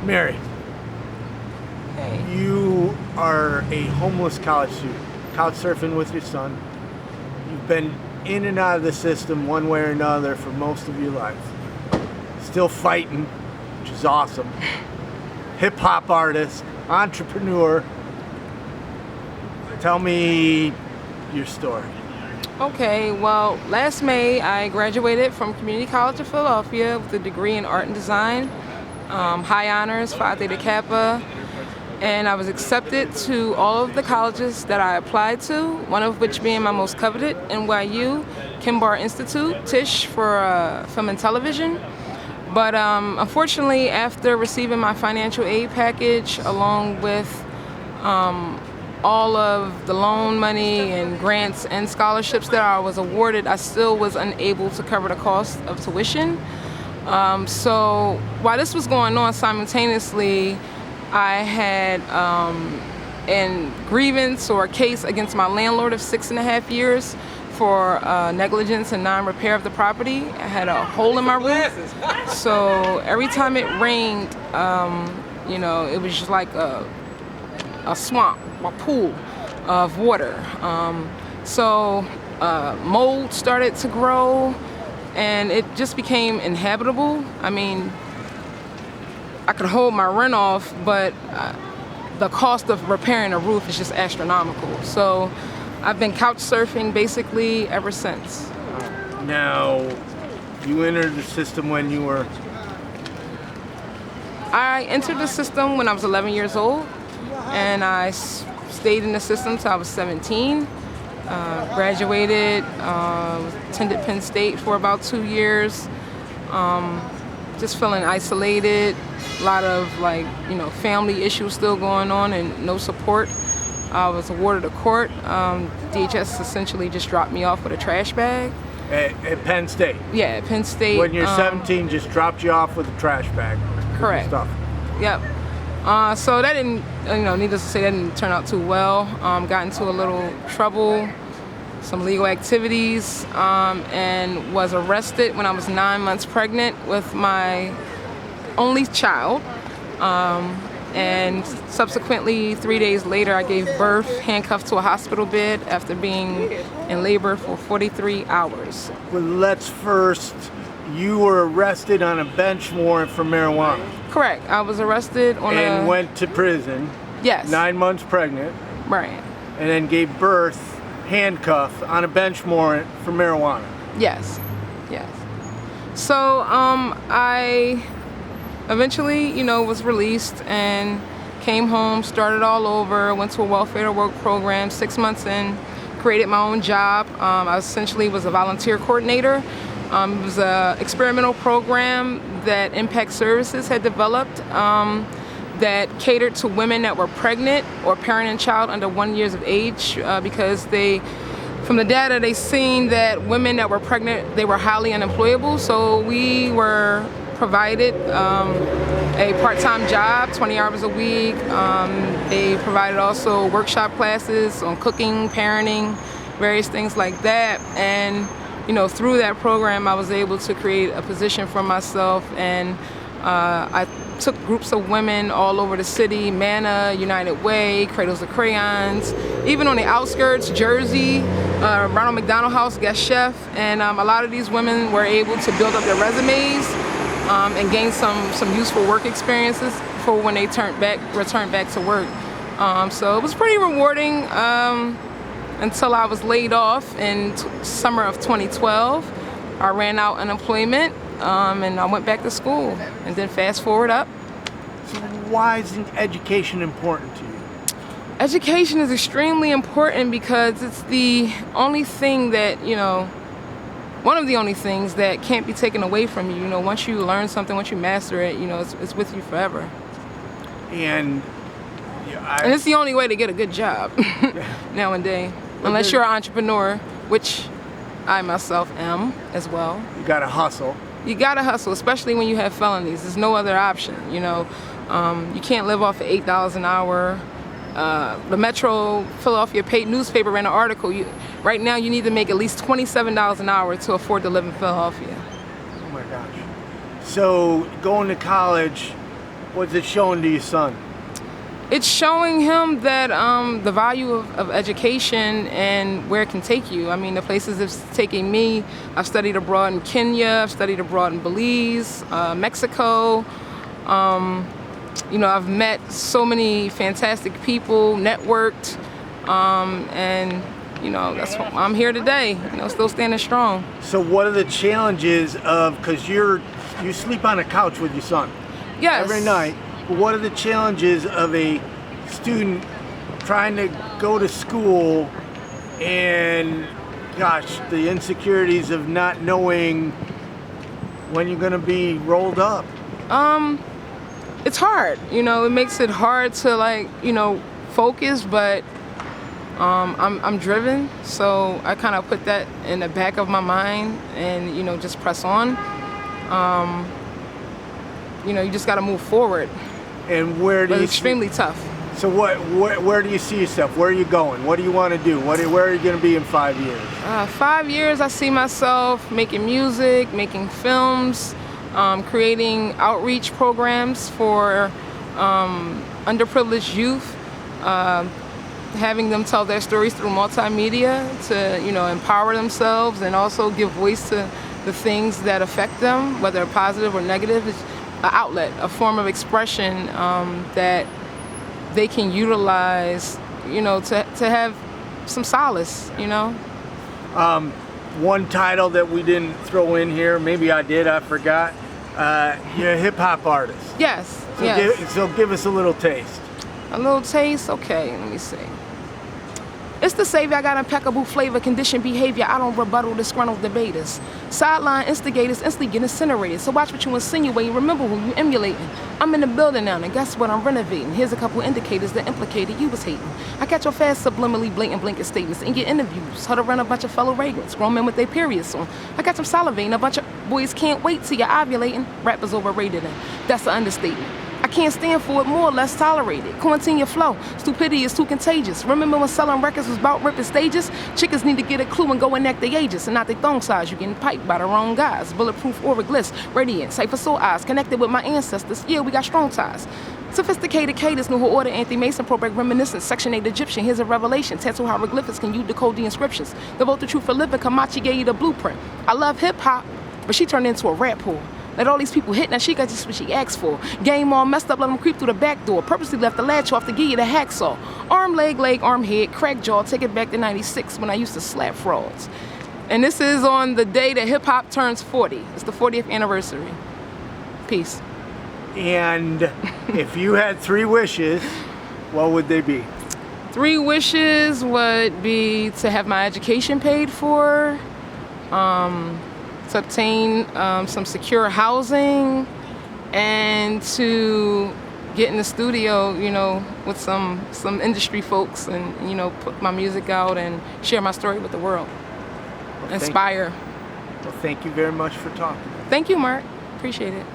Mary, Hey. you are a homeless college student, couch surfing with your son. You've been in and out of the system one way or another for most of your life. Still fighting, which is awesome. Hip-hop artist, entrepreneur. Tell me your story. Okay, well, last May I graduated from Community College of Philadelphia with a degree in art and design, high honors, Phi Theta Kappa, and I was accepted to all of the colleges that I applied to, one of which being my most coveted, NYU, Kimbar Institute, Tisch for film and television. But unfortunately, after receiving my financial aid package along with all of the loan money and grants and scholarships that I was awarded, I still was unable to cover the cost of tuition. So while this was going on simultaneously, I had a grievance or a case against my landlord of 6.5 years for negligence and non-repair of the property. I had a hole in my roof, so every time it rained, it was just like a swamp, a pool of water. So mold started to grow, and it just became inhabitable. I mean, I could hold my rent off, but the cost of repairing a roof is just astronomical. So I've been couch surfing basically ever since. Now, you entered the system when you were... I entered the system when I was 11 years old, and I stayed in the system till I was 17. Graduated, attended Penn State for about 2 years. Just feeling isolated, a lot of family issues still going on and no support. I was awarded a court. DHS essentially just dropped me off with a trash bag. At Penn State? Yeah, at Penn State. When you're 17, just dropped you off with a trash bag. Correct. Stuff. Yep. So that didn't, needless to say, that didn't turn out too well. Got into a little trouble, some legal activities, and was arrested when I was 9 months pregnant with my only child. And subsequently, 3 days later, I gave birth handcuffed to a hospital bed after being in labor for 43 hours. Well, let's first, you were arrested on a bench warrant for marijuana. Correct. I was arrested on and went to prison. Yes. 9 months pregnant. Right. And then gave birth handcuffed on a bench warrant for marijuana. Yes. Yes. So I eventually, was released and came home, started all over, went to a welfare to work program, 6 months in, created my own job. I essentially was a volunteer coordinator. It was an experimental program that Impact Services had developed that catered to women that were pregnant or parent a child under 1 year of age because from the data, they seen that women that were pregnant, they were highly unemployable. So we were provided a part-time job, 20 hours a week. They provided also workshop classes on cooking, parenting, various things like that. And through that program, I was able to create a position for myself, and I took groups of women all over the city, Manna, United Way, Cradles of Crayons, even on the outskirts, Jersey, Ronald McDonald House, guest chef, and a lot of these women were able to build up their resumes and gain some useful work experiences for when they returned back to work. So it was pretty rewarding until I was laid off in summer of 2012. I ran out unemployment and I went back to school. And then fast forward up. So why is education important to you? Education is extremely important because it's the only thing that, one of the only things that can't be taken away from you. Once you learn something, once you master it, it's with you forever. And and it's the only way to get a good job nowadays. Unless you're an entrepreneur, which I myself am as well. You gotta hustle. You gotta hustle, especially when you have felonies. There's no other option, you can't live off of $8 an hour. The Metro Philadelphia newspaper ran an article. Right now you need to make at least $27 an hour to afford to live in Philadelphia. Oh my gosh. So going to college, What's it showing to your son? It's showing him that the value of education and where it can take you. I mean, the places it's taking me, I've studied abroad in Kenya, I've studied abroad in Belize, Mexico. I've met so many fantastic people, networked, and that's why I'm here today, still standing strong. So what are the challenges of, because you sleep on a couch with your son? Yes. Every night. What are the challenges of a student trying to go to school and, gosh, the insecurities of not knowing when you're going to be rolled up? It's hard. It makes it hard to focus, but I'm driven, so I kind of put that in the back of my mind and just press on. You just got to move forward. And where do but you it's extremely tough. So where do you see yourself? Where are you going? What do you want to do? Where are you going to be in 5 years? 5 years, I see myself making music, making films, creating outreach programs for underprivileged youth, having them tell their stories through multimedia to empower themselves and also give voice to the things that affect them, whether positive or negative. It's an outlet, a form of expression that they can utilize, to have some solace, One title that we didn't throw in here, maybe I did, I forgot. You're a hip hop artist. Yes, So yes. So give us a little taste. A little taste? Okay, let me see. It's the savior, I got impeccable flavor, conditioned behavior, I don't rebuttal disgruntled debaters. Sideline instigators instantly get incinerated, so watch what you insinuate, remember who you emulating. I'm in the building now, and guess what I'm renovating? Here's a couple indicators that implicated you was hating. I catch your fast subliminally blatant blanket statements in your interviews, huddle around a bunch of fellow vagrants, grown men with their periods on. I got them salivating, a bunch of boys can't wait till you're ovulating. Rappers overrated, and that's an understatement. I can't stand for it, more or less tolerated. Quarantine your flow, stupidity is too contagious. Remember when selling records was about ripping stages? Chickens need to get a clue and go and act their ages, and not their thong size. You getting piped by the wrong guys. Bulletproof aura gliss, radiant, cipher soul eyes, connected with my ancestors. Yeah, we got strong ties. Sophisticated cadence, New Order, Anti-Mason, Pro-Break Reminiscence, Section 8 Egyptian, here's a revelation. Tattoo hieroglyphics, can you decode the inscriptions? Devote the truth for living, Kamachi gave you the blueprint. I love hip-hop, but she turned into a rap whore. Let all these people hit, now she got just what she asked for. Game all messed up, let them creep through the back door. Purposely left the latch off to give you the hacksaw. Arm, leg, arm, head, crack jaw, take it back to 96 when I used to slap frauds. And this is on the day that hip hop turns 40. It's the 40th anniversary. Peace. And if you had 3 wishes, what would they be? 3 wishes would be to have my education paid for, to obtain some secure housing, and to get in the studio, with some industry folks and, put my music out and share my story with the world. Well, inspire. Well, thank you very much for talking. Thank you, Mark. Appreciate it.